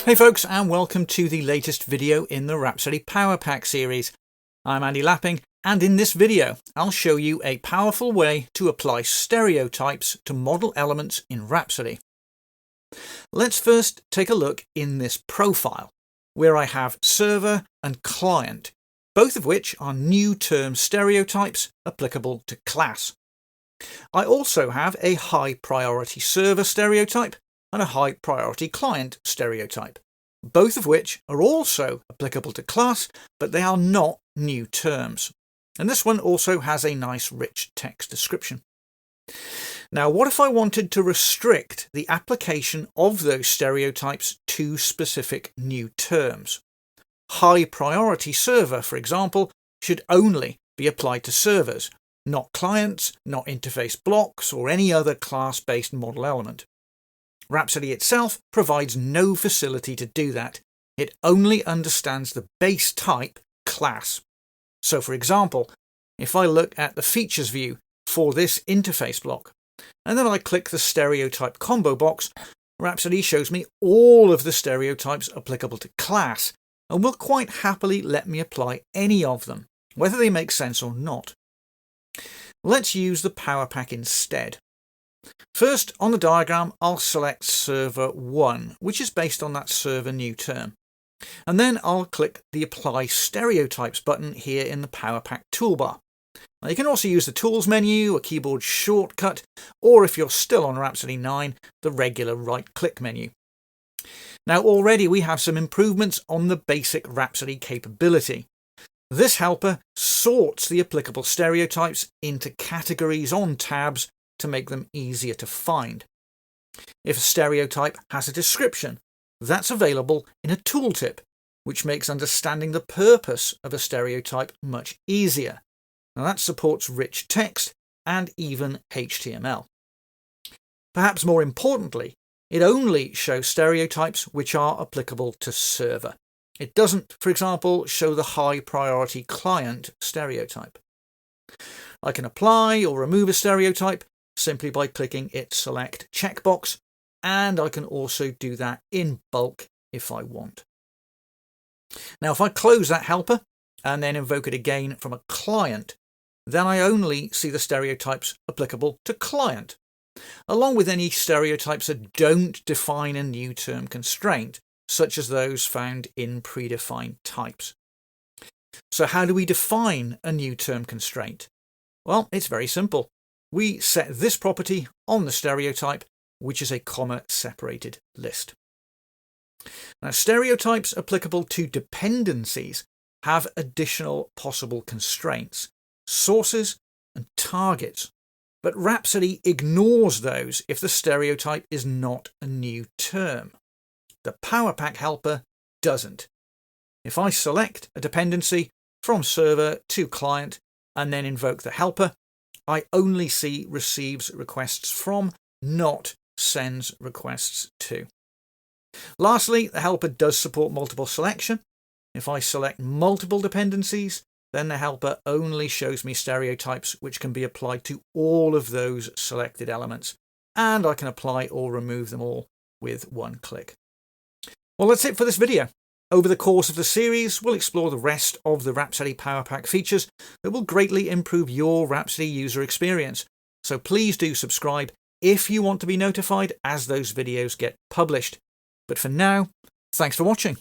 Hey folks, and welcome to the latest video in the Rhapsody PowerPack series. I'm Andy Lapping, and in this video I'll show you a powerful way to apply stereotypes to model elements in Rhapsody. Let's first take a look in this profile, where I have server and client, both of which are new term stereotypes applicable to class. I also have a high priority server stereotype and a high priority client stereotype, both of which are also applicable to class, but they are not new terms. And this one also has a nice rich text description. Now, what if I wanted to restrict the application of those stereotypes to specific new terms? High priority server, for example, should only be applied to servers, not clients, not interface blocks, or any other class-based model element. Rhapsody itself provides no facility to do that. It only understands the base type, class. So for example, if I look at the features view for this interface block, and then I click the stereotype combo box, Rhapsody shows me all of the stereotypes applicable to class, and will quite happily let me apply any of them, whether they make sense or not. Let's use the PowerPack instead. First, on the diagram, I'll select server 1, which is based on that server new term. And then I'll click the Apply Stereotypes button here in the PowerPack toolbar. Now, you can also use the Tools menu, a keyboard shortcut, or if you're still on Rhapsody 9, the regular right-click menu. Now, already we have some improvements on the basic Rhapsody capability. This helper sorts the applicable stereotypes into categories on tabs to make them easier to find. If a stereotype has a description, that's available in a tooltip, which makes understanding the purpose of a stereotype much easier. Now that supports rich text and even HTML. Perhaps more importantly, it only shows stereotypes which are applicable to server. It doesn't, for example, show the high priority client stereotype. I can apply or remove a stereotype simply by clicking its select checkbox, and I can also do that in bulk if I want. Now, if I close that helper and then invoke it again from a client, then I only see the stereotypes applicable to client, along with any stereotypes that don't define a new term constraint, such as those found in predefined types. So how do we define a new term constraint? Well, it's very simple. We set this property on the stereotype, which is a comma-separated list. Now, stereotypes applicable to dependencies have additional possible constraints, sources and targets, but Rhapsody ignores those if the stereotype is not a new term. The PowerPack helper doesn't. If I select a dependency from server to client and then invoke the helper, I only see receives requests from, not sends requests to. Lastly, the helper does support multiple selection. If I select multiple dependencies, then the helper only shows me stereotypes which can be applied to all of those selected elements, and I can apply or remove them all with one click. Well, that's it for this video. Over the course of the series, we'll explore the rest of the Rhapsody PowerPack features that will greatly improve your Rhapsody user experience. So please do subscribe if you want to be notified as those videos get published. But for now, thanks for watching.